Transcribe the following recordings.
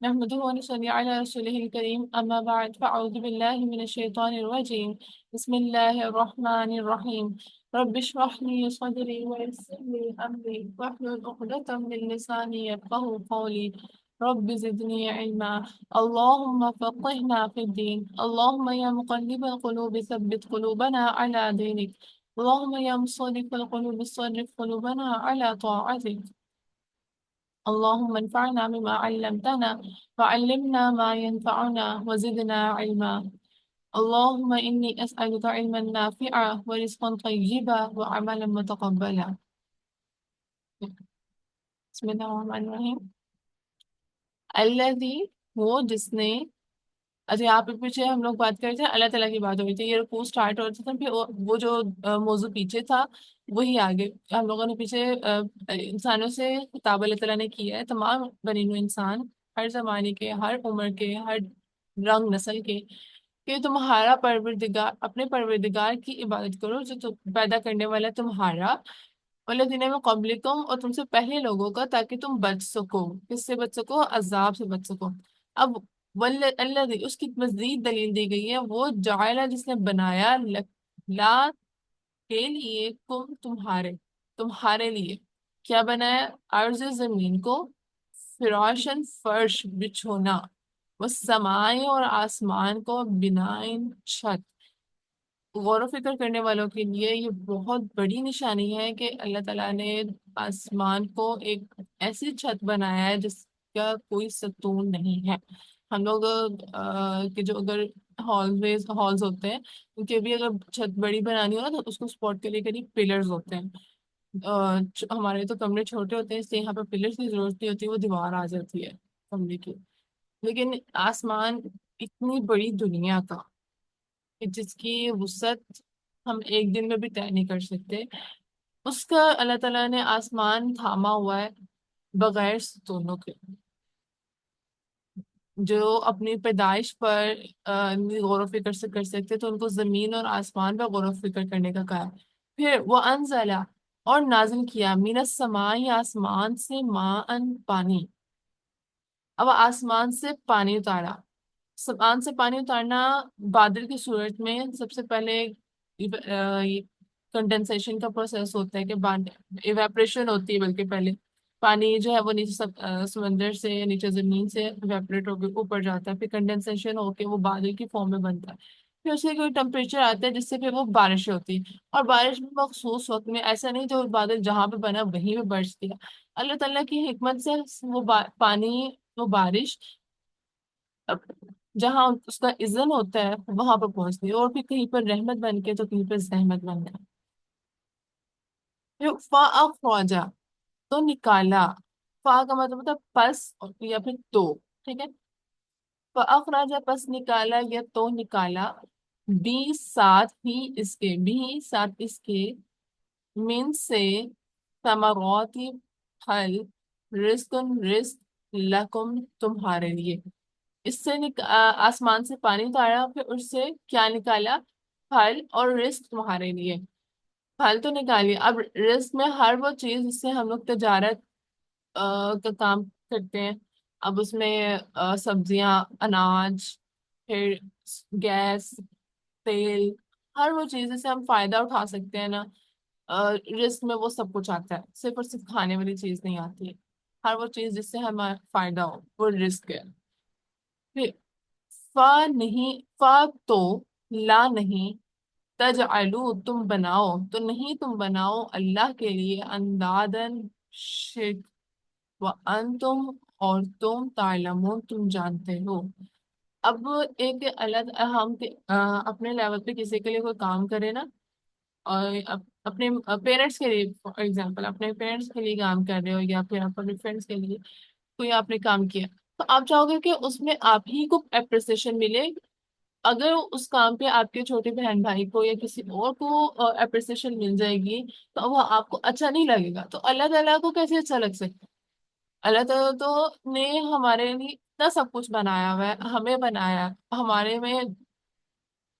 نحمده ونصلي على رسوله الكريم أما بعد فأعوذ بالله من الشيطان الرجيم بسم الله الرحمن الرحيم رب اشرح لي صدري ويسر لي أمري واحلل عقدة من لساني يفقهوا قولي رب زدني علما اللهم فقهنا في الدين اللهم يا مقلب القلوب ثبت قلوبنا على دينك اللهم يا مصرف القلوب صرف قلوبنا على طاعتك اللهم انفعنا بما علمتنا وعلمنا ما ينفعنا وزدنا علما اللهم إني أسألك علما نافعا ورزقا طيبا وعملا متقبلا بسم الله الرحمن الرحیم الذی وہ جس نے اچھا یہاں پہ پیچھے ہم لوگ بات کرتے ہیں اللہ تعالیٰ کی بات ہو رہی تھی یہ رکوع اسٹارٹ ہو رہا تھا پھر وہ جو موضوع پیچھے تھا وہی آگے ہم لوگوں نے پیچھے انسانوں سے خطاب اللہ تعالیٰ نے کیا ہے تمام بنی نوع انسان ہر زمانے کے ہر عمر کے ہر رنگ نسل کے کہ تمہارا پروردگار اپنے پروردگار کی عبادت کرو جو پیدا کرنے والا تمہارا والذین من قبلکم اور تم سے پہلے لوگوں کا تاکہ تم بچ سکو کس سے بچ سکو عذاب سے بچ سکو اب اللہ اس کی مزید دلیل دی گئی ہے وہ جعلہ جس نے بنایا لا کے لیے تمہارے لیے کیا بنایا عرض زمین کو فراشن فرش بچھونا وہ سمائے اور آسمان کو بنائن چھت غور و فکر کرنے والوں کے لیے یہ بہت بڑی نشانی ہے کہ اللہ تعالیٰ نے آسمان کو ایک ایسی چھت بنایا ہے جس کا کوئی ستون نہیں ہے ہم لوگ کہ جو اگر ہالز ہوتے ہیں ان کے بھی اگر چھت بڑی بنانی ہو نا تو اس کو سپورٹ کے لیے قریب پلرز ہوتے ہیں ہمارے تو کمرے چھوٹے ہوتے ہیں اس لیے یہاں پہ پلرز کی ضرورت نہیں ہوتی وہ دیوار آ جاتی ہے کمرے کی لیکن آسمان اتنی بڑی دنیا کا کہ جس کی وسعت ہم ایک دن میں بھی طے نہیں کر سکتے اس کا اللہ تعالیٰ نے آسمان تھاما ہوا ہے بغیر ستونوں کے جو اپنی پیدائش پر غور و فکر سے کر سکتے تو ان کو زمین اور آسمان پر غور و فکر کرنے کا کہا پھر وہ انزلہ اور نازل کیا من السماء آسمان سے ماء پانی اب آسمان سے پانی اتارا آسمان سے پانی اتارنا بادل کی صورت میں سب سے پہلے کنڈنسیشن کا پروسیس ہوتا ہے کہ ایویپریشن ہوتی ہے بلکہ پہلے پانی جو ہے وہ نیچے سمندر سے نیچے زمین سے ایویپریٹ ہو کے اوپر جاتا ہے پھر کنڈنسیشن ہو کے وہ بادل کی فارم میں بنتا ہے پھر اس سے کوئی ٹمپریچر آتا ہے جس سے پھر وہ بارش ہوتی ہے اور بارش بھی مخصوص وقت میں ایسا نہیں جو بادل جہاں پہ بنا وہیں پہ برستی ہے اللہ تعالیٰ کی حکمت سے وہ پانی وہ بارش جہاں اس کا اذن ہوتا ہے وہاں پر پہنچتی ہے اور پھر کہیں پر رحمت بن کے تو کہیں پر زحمت بن گیا پھر فَأَخْرَجَ تو نکالا فا کا مطلب ہوتا ہے پس یا پھر تو ٹھیک ہے فَأَخْرَجَ پس نکالا یا تو نکالا بھی ساتھ ہی اس کے بھی ساتھ اس کے من سے ثمراتی پھل رزق لکم تمہارے لیے اس سے آسمان سے پانی اتارا پھر اس سے کیا نکالا پھل اور رزق تمہارے لیے پھل تو نکالیے اب رزق میں ہر وہ چیز جس سے ہم لوگ تجارت کا کام کرتے ہیں اب اس میں سبزیاں اناج پھر گیس تیل ہر وہ چیز جس سے ہم فائدہ اٹھا سکتے ہیں نا رزق میں وہ سب کچھ آتا ہے صرف اور صرف کھانے والی چیز نہیں آتی ہے ہر وہ چیز جس سے ہمارا فائدہ ہو وہ رزق ہے پھر فا نہیں فا تو لا نہیں تجعلو تم بناؤ تو نہیں تم بناؤ اللہ کے لیے اندادن شرک وانتم اور تم تعلمون تم جانتے ہو اب ایک الگ ہم اپنے لیول پہ کسی کے لیے کوئی کام کرے نا اور اپنے پیرنٹس کے لیے فار ایگزامپل اپنے پیرنٹس کے لیے کام کر رہے ہو یا پھر آپ اپنے فرینڈس کے لیے کوئی آپ نے کام کیا تو آپ چاہو گے کہ اس میں آپ ہی کو اپریسیشن ملے اگر اس کام پہ آپ کے چھوٹے بہن بھائی کو یا کسی اور کو اپریسیشن مل جائے گی تو وہ آپ کو اچھا نہیں لگے گا تو اللہ تعالیٰ کو کیسے اچھا لگ سکتا ہے اللہ تعالیٰ تو نے ہمارے لیے اتنا سب کچھ بنایا ہوا ہے ہمیں بنایا ہمارے میں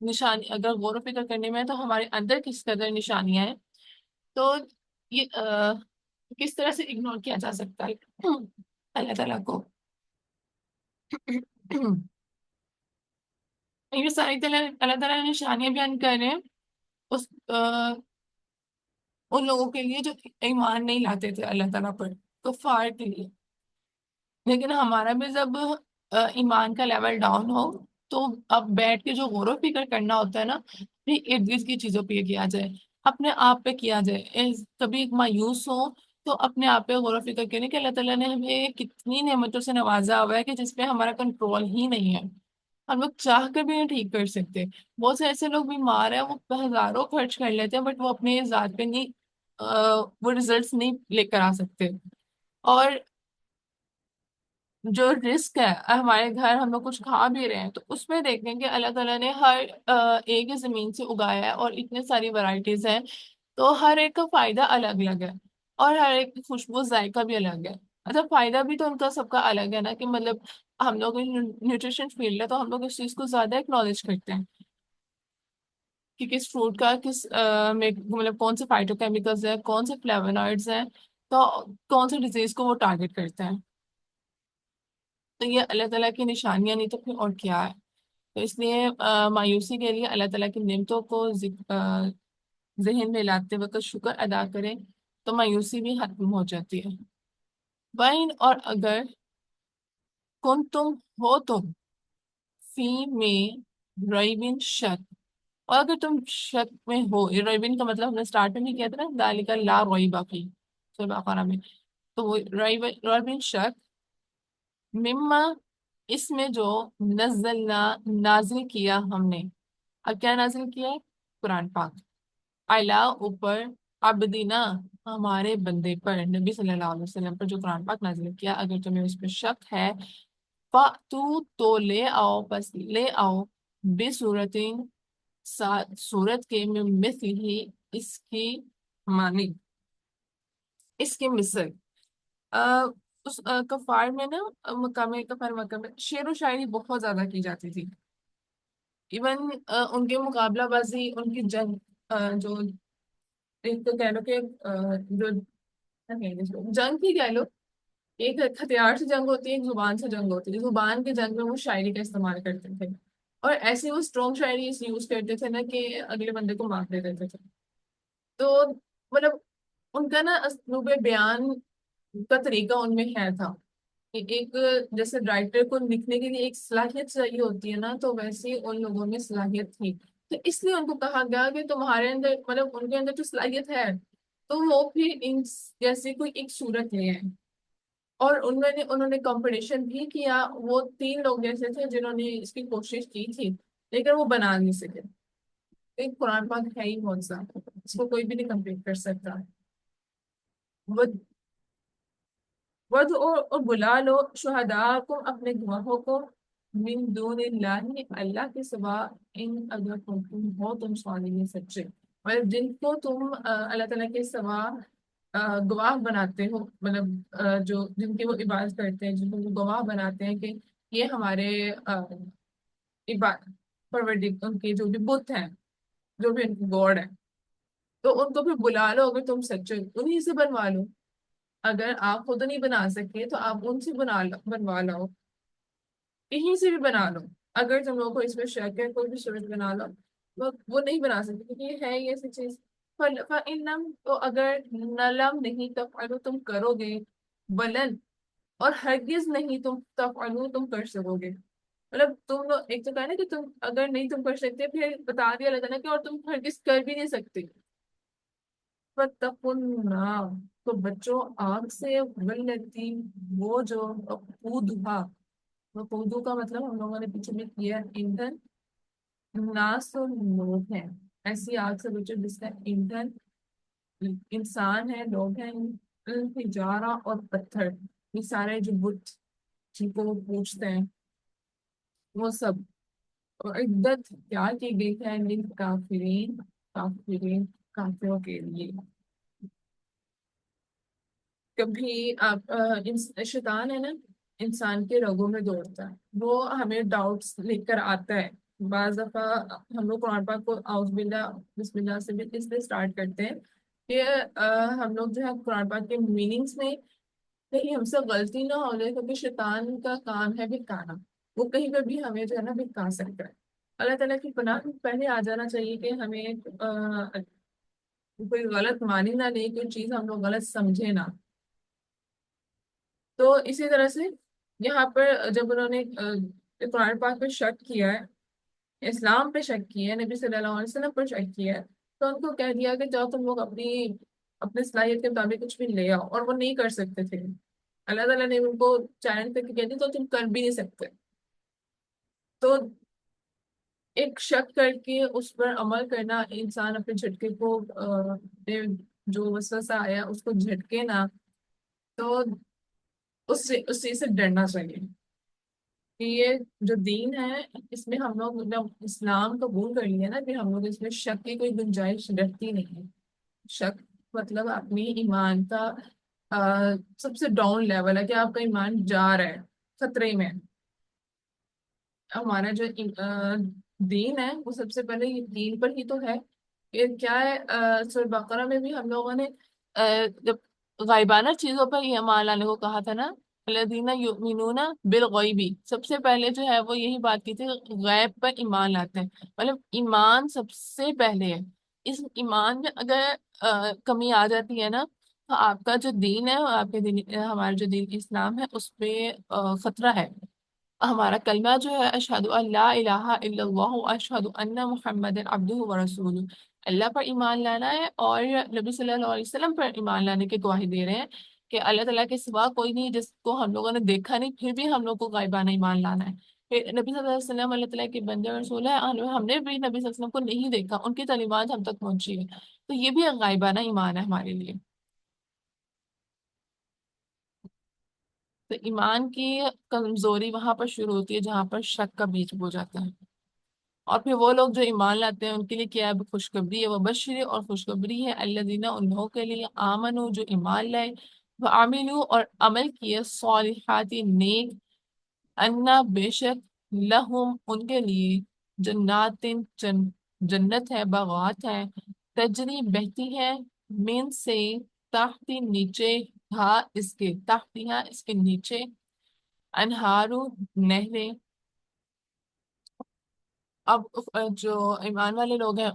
نشانی اگر غور و فکر کرنے میں ہے تو ہمارے اندر کس قدر نشانیاں ہیں تو یہ کس طرح سے اگنور کیا جا سکتا ہے اللہ تعالیٰ کو یہ ساری اللہ تعالیٰ نے نشانیاں بیان کر رہے ہیں اس ان لوگوں کے لیے جو ایمان نہیں لاتے تھے اللہ تعالیٰ پر، کفار کے لیے۔ لیکن ہمارا بھی جب ایمان کا لیول ڈاؤن ہو تو اب بیٹھ کے جو غور و فکر کرنا ہوتا ہے نا، اپنی ارد گرد کی چیزوں پہ کیا جائے، اپنے آپ پہ کیا جائے۔ کبھی مایوس ہو تو اپنے آپ پہ غور و فکر کریں کہ اللہ تعالیٰ نے ہمیں کتنی نعمتوں سے نوازا ہوا ہے کہ جس پہ ہمارا کنٹرول ہی نہیں ہے، ہم لوگ چاہ کر بھی نہیں ٹھیک کر سکتے۔ بہت سے ایسے لوگ بیمار ہیں، وہ ہزاروں خرچ کر لیتے ہیں بٹ وہ اپنے ذات پہ نہیں وہ ریزلٹس نہیں لے کر آ سکتے۔ اور جو رسک ہے، ہمارے گھر ہم لوگ کچھ کھا بھی رہے ہیں تو اس میں دیکھیں کہ اللہ تعالیٰ نے ہر ایک ہی زمین سے اگایا ہے اور اتنے ساری ورائٹیز ہیں، تو ہر ایک کا فائدہ الگ الگ ہے اور ہر ایک کی خوشبو ذائقہ بھی الگ ہے۔ اچھا، فائدہ بھی تو ان کا سب کا الگ ہے نا، کہ مطلب ہم لوگ نیوٹریشن فیلڈ ہے تو ہم لوگ اس چیز کو زیادہ اکنالج کرتے ہیں کہ کس فروٹ کا کس میں مطلب کون سے فائٹو کیمیکلز ہیں، کون سے فلیونوائڈز ہیں، تو کون سے ڈیزیز کو وہ ٹارگیٹ کرتے ہیں۔ تو یہ اللہ تعالیٰ کی نشانیاں نہیں تو پھر اور کیا ہے؟ تو اس لیے مایوسی کے لیے اللہ تعالیٰ کی نعمتوں کو ذہن میں لاتے وقت شکر ادا کریں تو مایوسی بھی ختم ہو جاتی ہے۔ وَإِنْ اور اگر کن تم ہو تم فی میں ریبن شک، اور اگر تم شک میں ہو، یہ ریبن کا مطلب ہم نے سٹارٹ میں نہیں کیا تھا نا، ذالک لا ریب فیہ سورہ بقرہ میں، تو وہ ریبن شک مما اس میں جو نزلنا نازل کیا ہم نے، اب کیا نازل کیا ہے؟ قرآن پاک، اعلیٰ اوپر، عبدنا ہمارے بندے پر، نبی صلی اللہ علیہ وسلم پر جو قرآن پاک نازل کیا، اگر تمہیں اس پہ شک ہے فَأْتُوا تو لے آؤ، بس لے آؤ بے صورت کے میں مثل ہی اس کی مانی، اس کے مثل۔ آ، اس کفار میں نا مقام کفار مکہ میں شعر و شاعری بہت زیادہ کی جاتی تھی، ایون ان کے مقابلہ بازی، ان کی جنگ، جو ایک تو کہہ لو کہ جو جنگ ہی کہہ لو، ایک ہتھیار سے جنگ ہوتی ہے، ایک زبان سے جنگ ہوتی ہے۔ زبان کے جنگ میں وہ شاعری کا استعمال کرتے تھے اور ایسے وہ اسٹرانگ شاعری یوز کرتے تھے نا کہ اگلے بندے کو مار دے دیتے تھے۔ تو مطلب ان کا نا اسلوب بیان کا طریقہ ان میں ہے تھا کہ ایک جیسے رائٹر کو لکھنے کے لیے ایک صلاحیت چاہیے ہوتی ہے نا، تو ویسے ہی ان لوگوں میں صلاحیت تھی، تو اس لیے ان کو کہا گیا کہ تمہارے اندر مطلب ان کے اندر جو صلاحیت ہے تو وہ بھی ان جیسے کوئی ایک صورت لے آئے۔ اور انہوں نے کمپٹیشن بھی کیا، وہ تین لوگ جیسے تھے جنہوں نے اس کی کوشش کی تھی لیکن وہ بنا نہیں سکے۔ ایک قرآن پاک ہے ہی معجزہ، اس کو کوئی بھی نہیں کمپلیٹ کر سکتا۔ اور بلا لو شہداءکم اپنے گواہوں کو، من دون اللہ اللہ کے سوا، ان اگر تم ہو تم صادقین سچے، مطلب جن کو تم اللہ تعالیٰ کے سوا گواہ بناتے ہو، مطلب جو جن کی وہ عبادت کرتے ہیں، جن کو وہ گواہ بناتے ہیں کہ یہ ہمارے عبادت پروردگار، ان کے جو بھی بت ہیں، جو بھی ان کی گاڈ ہے، تو ان کو پھر بلا لو اگر تم سچے ہو، انہیں سے بنوا لو۔ اگر آپ خود نہیں بنا سکتے تو آپ ان سے بنوا لو، کہیں سے بھی بنا لو۔ اگر تم لوگوں کو اس میں شک ہے، کوئی بھی صورت بنا لو، وہ نہیں بنا سکتے کیونکہ یہ ہے یہ ایسی چیز۔ فَإِن تو اگر نلم نہیں تفعلوا تم کرو گے، ولن اور ہرگز نہیں تم تفعلوا تم کر سکو گے، مطلب تم لوگ ایک تو کہا نا کہ تم اگر نہیں تم کر سکتے، پھر بتا دیا اللہ تعالیٰ کہ اور تم ہرگز کر بھی نہیں سکتے۔ فَاتَّقُوا النَّارَ تو بچوں آگ سے، والتي وہ جو وقودھا، وقودو کا مطلب ہم لوگوں نے پیچھے میں کیا ایندھن، ناس لوگ ہیں، ایسی آگ سے بچوں جس کا ایندھن انسان ہے، لوگ ہیں، حجارہ اور پتھر، یہ سارے جو بت جن کو وہ پوچھتے ہیں وہ سب، اور عدت تیار کی گئی ہے للکافرین، کافرین کافروں کے لیے۔ کبھی آپ شیطان ہے نا، انسان کے رگوں میں دوڑتا ہے، وہ ہمیں ڈاؤٹس لے کر آتا ہے۔ بعض دفعہ ہم لوگ قرآن پاک کو اعوذ باللہ بسم اللہ سے بھی اس لیے اسٹارٹ کرتے ہیں کہ ہم لوگ جو ہے قرآن پاک کے میننگس میں کہیں ہم سے غلطی نہ ہو جائے، کیونکہ شیطان کا کام ہے بھٹکانا، وہ کہیں پہ بھی ہمیں جو ہے نا بھٹکا سکتا ہے۔ اللہ تعالیٰ کی پناہ میں پہلے آ جانا چاہیے کہ ہمیں کوئی غلط مانی نہ لے، کوئی چیز ہم لوگ غلط سمجھے نہ۔ تو اسی طرح سے یہاں پر جب انہوں نے قرآن پاک پہ شک کیا ہے، اسلام پہ شک کیا ہے، نبی صلی اللہ علیہ وسلم پر شک کیا ہے، تو ان کو کہہ دیا کہ جاؤ تم لوگ اپنی صلاحیت کے مطابق کچھ بھی لے آؤ، اور وہ نہیں کر سکتے تھے۔ اللہ تعالیٰ نے ان کو چیلنج کر کے کہہ دیا تو تم کر بھی نہیں سکتے۔ تو ایک شک کر کے اس پر عمل کرنا، انسان اپنے جھٹکے کو جو وسوسہ آیا اس کو جھٹکے نا، تو اس چیز سے ڈرنا چاہیے کہ یہ جو دین ہے، اس میں ہم لوگ جب اسلام قبول کر لیا نا، کہ ہم لوگ اس میں شک کی کوئی گنجائش رہتی نہیں ہے۔ شک مطلب اپنی ایمان کا سب سے ڈاؤن لیول ہے، کہ آپ کا ایمان جا رہا ہے، خطرے میں ہے۔ ہمارا جو دین ہے وہ سب سے پہلے یہ دین پر ہی تو ہے۔ یہ کیا ہے، سورہ بقرہ میں بھی ہم لوگوں نے جب غائبانہ چیزوں پر ایمان لانے کو کہا تھا نا، الذین یؤمنون بالغیبی، سب سے پہلے جو ہے وہ یہی بات کی تھی، غیب پر ایمان لاتے ہیں، مطلب ایمان سب سے پہلے ہے۔ اس ایمان میں اگر کمی آ جاتی ہے نا، تو آپ کا جو دین ہے، آپ کے دین، ہمارا جو دین اسلام ہے، اس پہ خطرہ ہے۔ ہمارا کلمہ جو ہے، اشہد ان لا الہ الا اللہ اشہد ان محمد عبدہ ورسولہ، اللہ پر ایمان لانا ہے، اور نبی صلی اللہ علیہ وسلم پر ایمان لانے کی گواہی دے رہے ہیں کہ اللہ تعالیٰ کے سوا کوئی نہیں جس کو ہم لوگوں نے دیکھا نہیں، پھر بھی ہم لوگ کو غائبانہ ایمان لانا ہے۔ پھر نبی صلی اللہ علیہ وسلم اللہ تعالیٰ کے بندے اور رسول ہے، ہم نے بھی نبی صلی اللہ علیہ وسلم کو نہیں دیکھا، ان کی تعلیمات ہم تک پہنچی ہے، تو یہ بھی ایک غائبانہ ایمان ہے ہمارے لیے۔ تو ایمان کی کمزوری وہاں پر شروع ہوتی ہے جہاں پر شک کا بیج بو جاتا ہے۔ اور پھر وہ لوگ جو ایمان لاتے ہیں ان کے لیے کیا ہے، خوشخبری ہے، وہ بشری اور خوشخبری ہے، الذین ان لوگوں کے لیے آمنو جو ایمان لائے، وہ عاملو اور عمل کیے، صالحات نیک، انا بے شک، لہم ان کے لیے، جنات جنت ہے، باغات ہے، تجری بہتی ہے، من سے، تحتی نیچے، ہاں اس کے تحتی، ہاں اس کے نیچے، انہارو نہریں۔ اب جو ایمان والے لوگ ہیں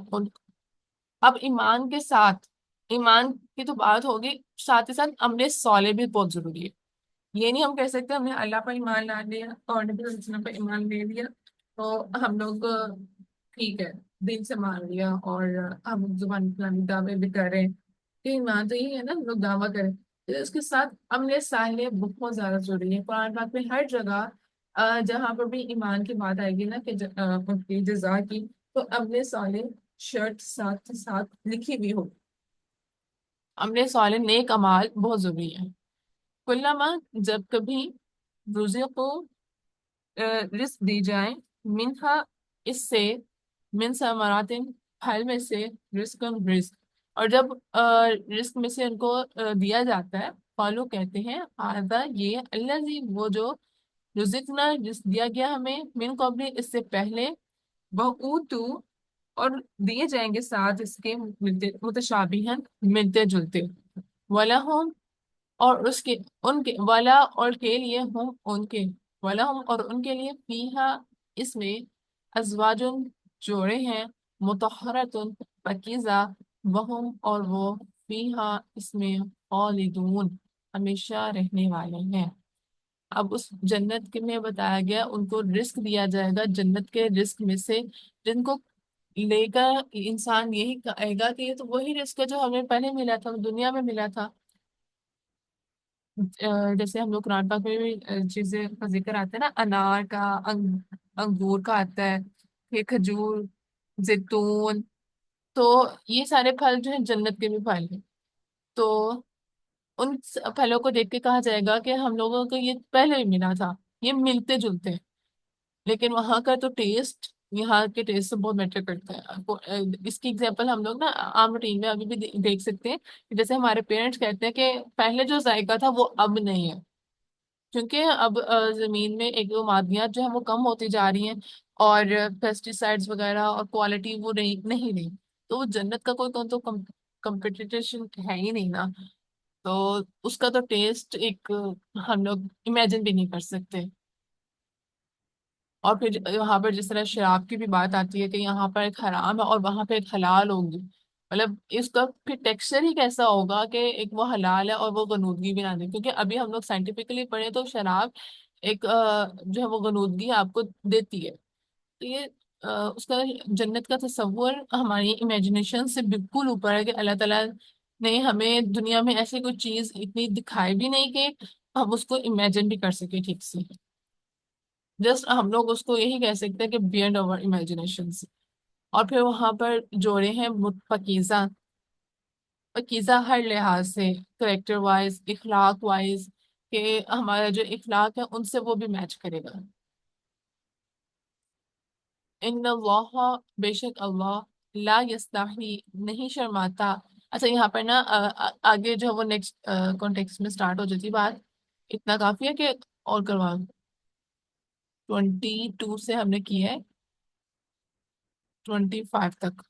اب ایمان کے ساتھ، ایمان کی تو بات ہوگی، ساتھ ہی ساتھ عمل صالح بھی بہت ضروری ہے۔ یہ نہیں ہم کہہ سکتے ہم نے اللہ پر ایمان لا لیا اور نبی صلی اللہ علیہ وسلم پر ایمان لے لیا تو ہم لوگ ٹھیک ہے، دل سے مان لیا، اور ہم زبان اسلامی دعوے بھی کر رہے ہیں کہ ایمان تو یہ ہے نا، ہم لوگ دعویٰ کریں، تو اس کے ساتھ عمل صالح بہت زیادہ ضروری ہے۔ قرآن پاک میں ہر جگہ جہاں پر بھی ایمان کی بات آئے گی نا، کہ ان کی جزا کی، تو عمل صالح شرط ساتھ ساتھ لکھی ہوئی ہو۔ عمل صالح نیک اعمال بہت ضروری ہے۔ کلما، جب کبھی، رزقو، رزق دی جائیں، منہا اس سے، من ثمرات پھل میں سے، رزق رزق، اور جب رزق میں سے ان کو دیا جاتا ہے، قالو کہتے ہیں، آدھا یہ الذی وہ جو، رزقنا جس دیا گیا ہمیں، من قبل اس سے پہلے، بہوتو اور دیے جائیں گے ساتھ اس کے، ملتے متشابہن ملتے جلتے، وَلَهُمْ اور اس کے، ان کے، ولا اور کے لیے، ہم ان کے، ولا ہم اور ان کے لیے، فیہا اس میں، ازواجن جوڑے ہیں، مطہرتن پاکیزہ، وہم اور وہ، فیہا اس میں، خالدون ہمیشہ رہنے والے ہیں۔ اب اس جنت کے میں بتایا گیا ان کو رزق دیا جائے گا جنت کے رزق میں سے، جن کو لے کر انسان یہی کہے گا کہ یہ تو وہی رزق ہے جو ہمیں پہلے ملا تھا، دنیا میں ملا تھا۔ جیسے ہم لوگ قرآن پاک میں بھی چیزیں کا ذکر آتا ہے نا، انار کا، انگور کا آتا ہے، پھر کھجور، زیتون، تو یہ سارے پھل جو ہیں جنت کے بھی پھل ہیں۔ تو ان پھلوں کو دیکھ کے کہا جائے گا کہ ہم لوگوں کو یہ پہلے بھی ملا تھا، یہ ملتے جلتے ہیں، لیکن وہاں کا تو ٹیسٹ یہاں کے ٹیسٹ سے بہت میٹر کرتا ہے۔ اس کی اگزامپل ہم لوگ نا عام روٹین میں ابھی بھی دیکھ سکتے ہیں، کہ جیسے ہمارے پیرنٹس کہتے ہیں کہ پہلے جو ذائقہ تھا وہ اب نہیں ہے، کیونکہ اب زمین میں ایک دو معدنیات جو ہیں وہ کم ہوتی جا رہی ہیں، اور پیسٹی سائڈس وغیرہ اور کوالٹی وہ نہیں رہی، تو وہ جنت کا کوئی تو کمپٹیشن ہے ہی نہیں نا۔ تو اس کا تو ٹیسٹ ایک ہم لوگ امیجن بھی نہیں کر سکتے۔ اور پھر یہاں پر جس طرح شراب کی بھی بات آتی ہے کہ یہاں پر ایک حرام ہے اور وہاں پہ ایک حلال ہوگی، مطلب اس کا پھر ٹیکسچر ہی کیسا ہوگا کہ ایک وہ حلال ہے اور وہ غنودگی بھی نہ دے، کیونکہ ابھی ہم لوگ سائنٹیفکلی پڑھے تو شراب ایک جو ہے وہ غنودگی آپ کو دیتی ہے۔ تو یہ اس کا جنت کا تصور ہماری امیجنیشن سے بالکل اوپر ہے، کہ اللہ تعالیٰ نے ہمیں دنیا میں ایسی کوئی چیز اتنی دکھائی بھی نہیں کہ ہم اس کو امیجن بھی کر سکیں ٹھیک سے۔ جسٹ ہم لوگ اس کو یہی کہہ سکتے ہیں کہ بیئنڈ اوور امیجنیشن۔ اور پھر وہاں پر جوڑے ہیں پاکیزہ، پاکیزہ ہر لحاظ سے، کریکٹر وائز، اخلاق وائز، کہ ہمارا جو اخلاق ہے ان سے وہ بھی میچ کرے گا۔ ان اللہ، بے شک اللہ، لا یستحی، نہیں شرماتا۔ اچھا یہاں پر نا آگے جو ہے وہ نیکسٹ کانٹیکس میں سٹارٹ ہو جاتی بات، اتنا کافی ہے کہ اور کروا 22 سے ہم نے کی ہے 25 تک،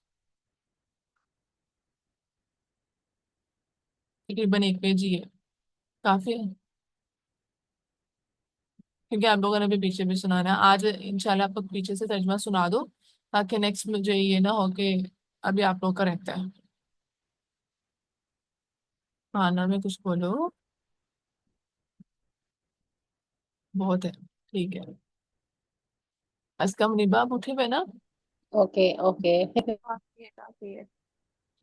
تقریباً ایک پیج ہی ہے، کافی ہے، کیونکہ آپ لوگوں نے بھی پیچھے بھی سنانا ہے آج انشاءاللہ آپ کو پیچھے سے ترجمہ سنا دو، تاکہ نیکسٹ میں جو یہ نہ ہو کہ ابھی آپ لوگ کا رہتا ہے۔ کھانا میں کچھ بولو، بہت ہے، ٹھیک ہے، از کم نبا آپ اٹھے ہوئے نا؟ اوکے اوکے کافی ہے کافی ہے۔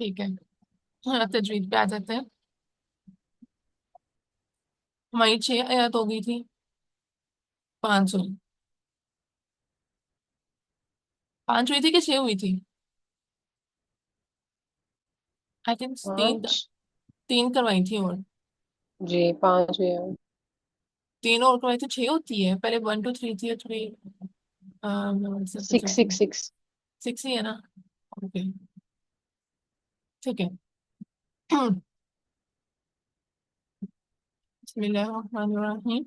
ٹھیک ہے، ہاں تجوید پہ آ جاتے ہیں۔ ہماری 6 آیات ہو گئی تھی، 5 ہوئی، 5 ہوئی تھی کہ 6 ہوئی تھی؟ آئی تھنک تین، 5 تین کروائی تھی اور جی 5 ہوئے ہیں۔ تین اور کروائی تھی، 6 ہوتی ہے، پہلے 1 2 3 تھی اور 3 6 6 6 6 ہی ہے نا؟ اوکے، ٹھیک ہے۔ بسم اللہ الرحمن الرحیم۔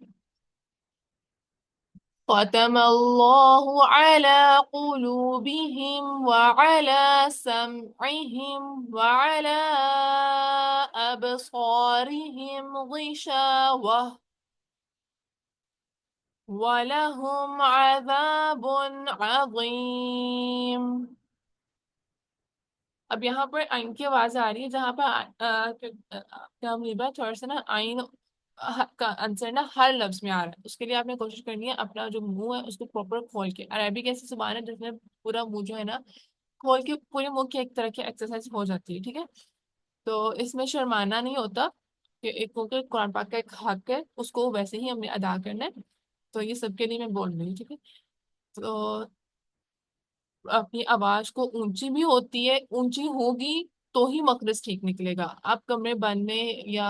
ختم الله على قلوبهم وعلى سمعهم وعلى أبصارهم غشاوة ولهم عذاب عظيم۔ اب یہاں پر آئین کی آواز آ رہی ہے، جہاں پر کیا ملیبا تھوڑا سا نا آئین کا آنسر نا ہر لفظ میں آ رہا ہے، اس کے لیے آپ نے کوشش کرنی ہے اپنا جو منہ ہے اس کو پراپر کھول کے، عربی ایسی زبان ہے جس میں پورا منہ جو ہے نا کھول کے پورے منہ کی ایک طرح کی ایکسرسائز ہو جاتی ہے، ٹھیک ہے؟ تو اس میں شرمانا نہیں ہوتا، کہ ایک کو کہ قرآن پاک کا ایک حق ہے اس کو ویسے ہی ہم نے ادا کرنا ہے، تو یہ سب کے لیے میں بول رہی ہوں، ٹھیک ہے؟ تو اپنی آواز کو اونچی بھی ہوتی ہے، اونچی ہوگی تو ہی مخرج ٹھیک نکلے گا، آپ کمرے بند میں یا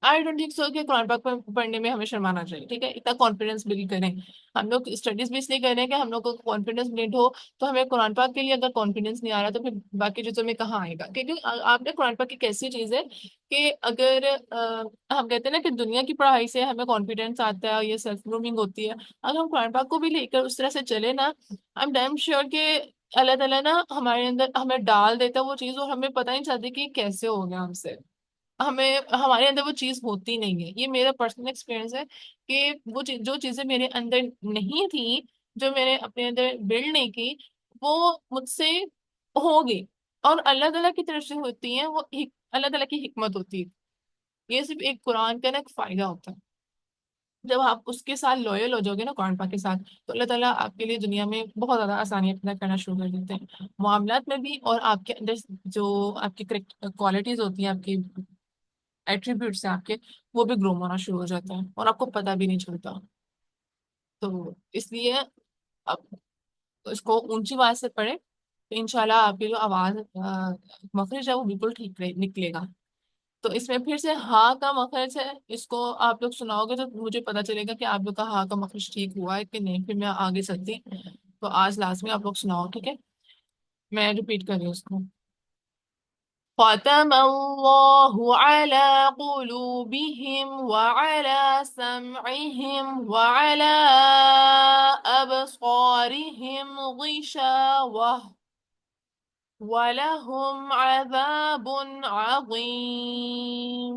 آئی ڈونٹ تھنک سو کہ قرآن پاک پڑھنے میں ہمیں شرمانا چاہیے، ٹھیک ہے؟ اتنا کانفیڈینس بلڈ کریں، ہم لوگ اسٹڈیز بھی اس لیے کر رہے ہیں کہ ہم لوگ کو کانفیڈینس بلڈ ہو، تو ہمیں قرآن پاک کے لیے اگر کانفیڈینس نہیں آ رہا تو پھر باقی چیزوں میں کہاں آئے گا؟ کیونکہ آپ نے قرآن پاک ایک ایسی چیز ہے کہ اگر ہم کہتے ہیں نا کہ دنیا کی پڑھائی سے ہمیں کانفیڈینس آتا ہے، یہ سیلف گرومنگ ہوتی ہے، اگر ہم قرآن پاک کو بھی لے کر اس طرح سے چلے نا، آئی ایم ڈیم شیور کہ اللہ تعالیٰ نا ہمارے اندر ہمیں ڈال دیتا ہے وہ چیز، اور ہمیں پتہ نہیں چلتی کہ یہ کیسے ہو گیا ہم سے، ہمیں ہمارے اندر وہ چیز ہوتی نہیں ہے۔ یہ میرا پرسنل ایکسپیرینس ہے کہ وہ جو چیزیں میرے اندر نہیں تھی، جو میں نے اپنے اندر بلڈ نہیں کی، وہ مجھ سے ہوگی، اور اللہ تعالیٰ کی طرف سے ہوتی ہیں، وہ اللہ تعالیٰ کی حکمت ہوتی ہے، یہ صرف ایک قرآن کا نا ایک فائدہ ہوتا ہے۔ جب آپ اس کے ساتھ لویل ہو جاؤ گے نا قرآن پاک کے ساتھ، تو اللہ تعالیٰ آپ کے لیے دنیا میں بہت زیادہ آسانیاں پیدا کرنا شروع کر دیتے ہیں، معاملات میں بھی، اور آپ کے اندر جو آپ کی کوالٹیز ہوتی ہیں، آپ کی ایٹریبیوٹس ہیں آپ کے، وہ بھی گروم ہونا شروع ہو جاتا ہے اور آپ کو پتہ بھی نہیں چلتا۔ تو اس لیے اب اس کو اونچی آواز سے پڑھے تو انشاءاللہ آپ کی جو آواز مخرج ہے وہ بالکل ٹھیک نکلے گا۔ تو اس میں پھر سے ہاں کا مخرج ہے، اس کو آپ لوگ سناؤ گے تو مجھے پتا چلے گا کہ آپ لوگ کا ہاں کا مخرج ٹھیک ہوا ہے کہ نہیں، پھر میں آگے چلتی، تو آج لازمی آپ لوگ سناؤ، ٹھیک ہے؟ میں ریپیٹ کر رہی ہوں اس کو۔ ختم الله على قلوبهم وعلى سمعهم وعلى أبصارهم غشاوة وَلَهُمْ عَذَابٌ عَظِيمٌ.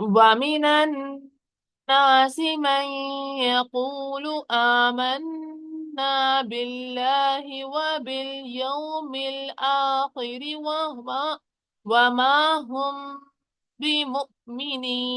ومن الناس من يقول آمنا بالله وباليوم الآخر وما هم بمؤمنين.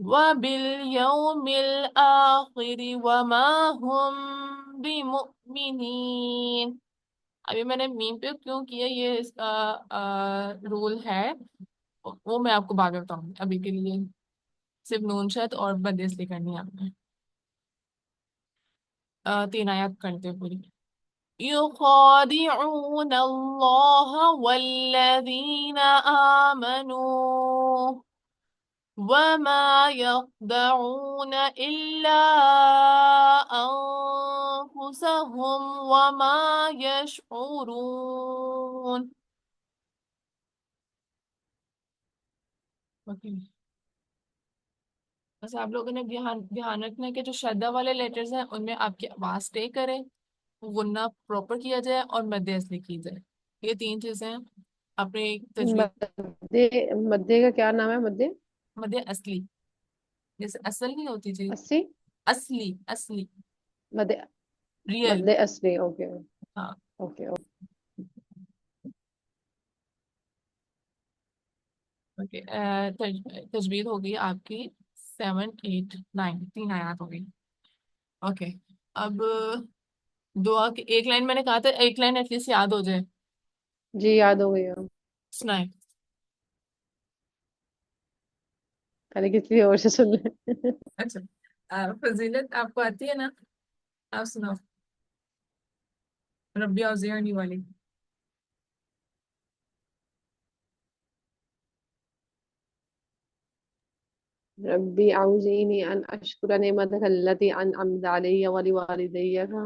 وباليوم الآخر وما هم بمؤمنين. ابھی میں نے میم پہ کیوں کیا یہ اس کا رول ہے وہ میں آپ کو بعد میں بتاؤں گی، ابھی کے لیے صرف نون شد اور بدیس لے کرنی ہے آپ نے۔ 3 آیات کرتے ہیں پوری۔ يخادعون الله والذين آمنوا وما يخدعون إلا أنفسهم وما يشعرون۔ اوکے، بس آپ لوگوں نے دھیان رکھنا ہے کہ جو شدہ والے لیٹرز ہیں ان میں آپ کی آواز اسٹے کرے، غنہ پراپر کیا جائے اور مد اصلی کی جائے۔ یہ 3 چیزیں ہیں اپنے تجوید۔ مدے مدے کا کیا نام ہے؟ مدے مد اصلی جیسے اصل نہیں ہوتی چیز، 80؟ اصلی اصلی مدے ریئل۔ مدے اصلی، اوکے ہاں اوکے اوکے، تجوید ہو گئی آپ کی 7 8 9، 3 آیات ہو گئی۔ اوکے، اب دعا کی ایک لائن میں نے کہا تھا، ایک لائن ایٹ لیسٹ یاد ہو جائے، جی، یاد ہو گئی ہوں، سنائیں۔ پہلے کسی اور سے سن لیں۔ اچھا، فضیلت آپ کو آتی ہے نا؟ آپ سناؤ، ربی اوزیانی والی۔ ربی اعوذنی ان اشکر نعمتک التی انعمت علی ولی کا۔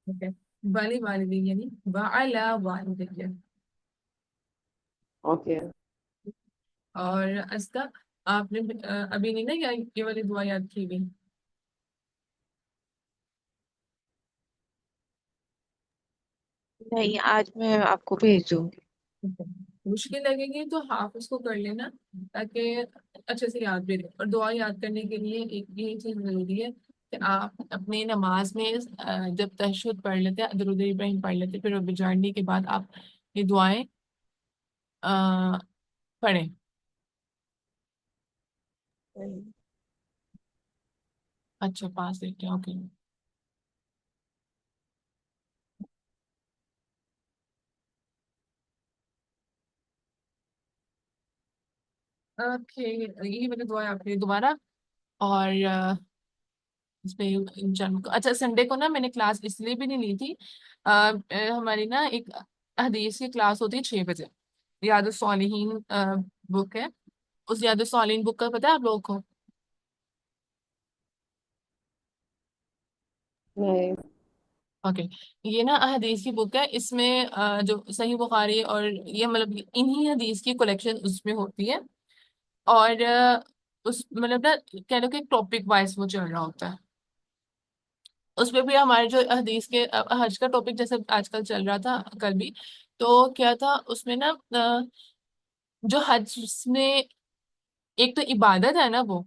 اوکے، والی والدی یعنی وعلا والدی۔ اوکے، اور اسکا آپ نے ابھی نہیں نا یہ والی دعا یاد کی ہوئی؟ نہیں، آج میں آپ کو بھیج دوں گی۔ مشکل لگے گی تو حافظ کو کر لینا تاکہ اچھے سے یاد بھی رہے، اور دعا یاد کرنے کے لیے ایک یہ چیز ضروری ہے کہ آپ اپنے نماز میں جب تہجد پڑھ لیتے ہیں، درود ابراہیم پڑھ لیتے ہیں، پھر رب اجعلنی کے بعد آپ یہ دعائیں پڑھیں۔ اچھا، 5 دیکھتے ہیں، اوکے۔ اوکے، یہی میری دعا ہے آپ کے لیے دوبارہ۔ اور اس پہ اچھا، سنڈے کو نا میں نے کلاس اس لیے بھی نہیں لی تھی، ہماری نا ایک حدیث کی کلاس ہوتی ہے 6 بجے، ریاض الصالحین بک ہے، اس ریاض الصالحین بک کا پتہ ہے آپ لوگوں کو؟ نہیں، اوکے، یہ نا حدیث کی بک ہے، اس میں جو صحیح بخاری اور یہ مطلب انہی حدیث کی کلیکشن اس میں ہوتی ہے، اور اس مطلب نا کہہ لو کہ ٹاپک وائز وہ چل رہا ہوتا ہے۔ اس میں بھی ہمارے جو حدیث کے حج کا ٹاپک جیسے آج کل چل رہا تھا کل بھی، تو کیا تھا اس میں نا جو حج میں ایک تو عبادت ہے نا وہ،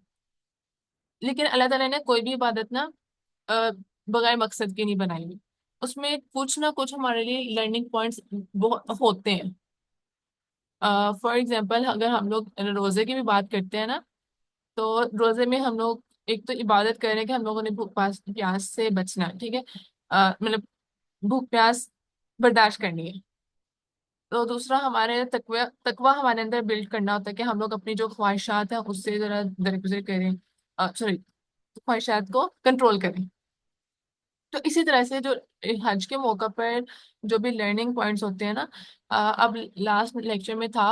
لیکن اللہ تعالیٰ نے کوئی بھی عبادت نا بغیر مقصد کی نہیں بنائی ہوئی، اس میں کچھ نہ کچھ ہمارے لیے لرننگ پوائنٹس بہت ہوتے ہیں۔ فار ایگزامپل اگر ہم لوگ روزے کی بھی بات کرتے ہیں نا، تو روزے میں ہم لوگ ایک تو عبادت کر رہے ہیں کہ ہم لوگوں نے بھوک پیاس سے بچنا ہے، ٹھیک ہے، مطلب بھوک پیاس برداشت کرنی ہے۔ تو دوسرا ہمارے تقوی ہمارے اندر بلڈ کرنا ہوتا ہے کہ ہم لوگ اپنی جو خواہشات ہیں اس سے ذرا درگزر کریں، سوری، خواہشات کو کنٹرول کریں۔ تو اسی طرح سے جو حج کے موقع پر جو بھی لرننگ پوائنٹس ہوتے ہیں نا، اب لاسٹ لیکچر میں تھا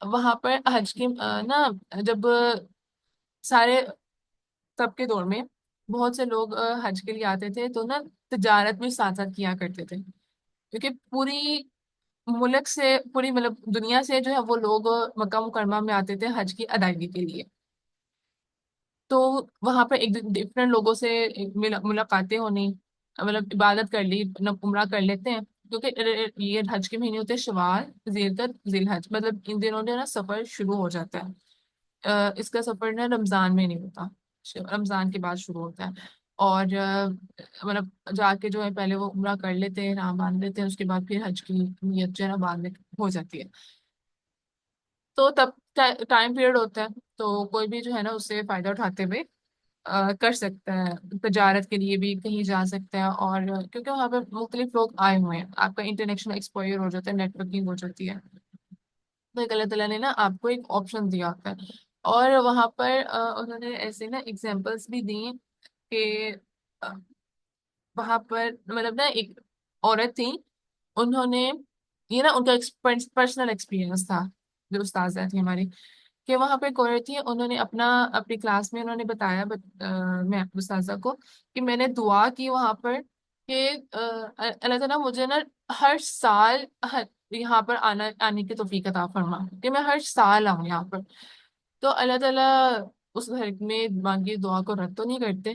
وہاں پر حج کے نا جب سارے تب کے دور میں بہت سے لوگ حج کے لیے آتے تھے تو نا تجارت بھی ساتھ ساتھ کیا کرتے تھے، کیونکہ پوری ملک سے پوری مطلب دنیا سے جو ہے وہ لوگ مکہ مکرمہ میں آتے تھے حج کی ادائیگی کے لیے، تو وہاں پہ ایک ڈفرینٹ لوگوں سے ملاقاتیں ہونی، مطلب عبادت کر لی، عمرہ کر لیتے ہیں، کیونکہ یہ حج کے مہینے ہوتے ہیں شوال، ذی القعدہ، ذی الحج، مطلب ان دنوں جو ہے نا سفر شروع ہو جاتا ہے۔ اس کا سفر نا رمضان میں نہیں ہوتا، رمضان کے بعد شروع ہوتا ہے، اور مطلب جا کے جو ہے پہلے وہ عمرہ کر لیتے ہیں، رام باندھ لیتے ہیں، اس کے بعد پھر حج کی نیت جو ہے نا بعد میں ہو جاتی ہے۔ تو تب ٹائم پیریڈ ہوتا ہے، تو کوئی بھی جو ہے نا اس سے فائدہ اٹھاتے ہوئے کر سکتا ہے، تجارت کے لیے بھی کہیں جا سکتا ہے، اور کیونکہ وہاں پہ مختلف لوگ آئے ہوئے ہیں، آپ کا انٹرنیشنل ایکسپوئر ہو جاتا ہے، نیٹ ورکنگ ہو جاتی ہے، تو ایک اللہ تعالیٰ نے نا آپ کو ایک آپشن دیا ہوتا ہے۔ اور وہاں پر انہوں نے ایسے نا ایگزامپلس بھی دی کہ آ، وہاں پر مطلب نا ایک عورت تھی، انہوں نے یہ نا ان کا پرسنل ایکسپیرینس تھا، جو استاذہ تھی ہماری، کہ وہاں پہ ایک عورت تھی، انہوں نے اپنی کلاس میں انہوں نے بتایا میں استاذہ کو کہ میں نے دعا کی وہاں پر کہ اللہ تعالیٰ مجھے نا ہر سال یہاں پر آنے کی توفیق عطا فرما، کہ میں ہر سال آؤں یہاں پر۔ تو اللہ تعالیٰ اس گھر میں مانگی دعا کو رد تو نہیں کرتے،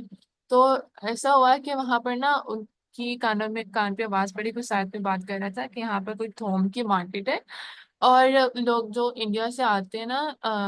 تو ایسا ہوا کہ وہاں پر نا ان کی کان پہ آواز پڑی، کوئی ساتھ میں بات کر رہا تھا کہ یہاں پر کوئی تھوم کی مارکیٹ ہے، اور لوگ جو انڈیا سے آتے ہیں نا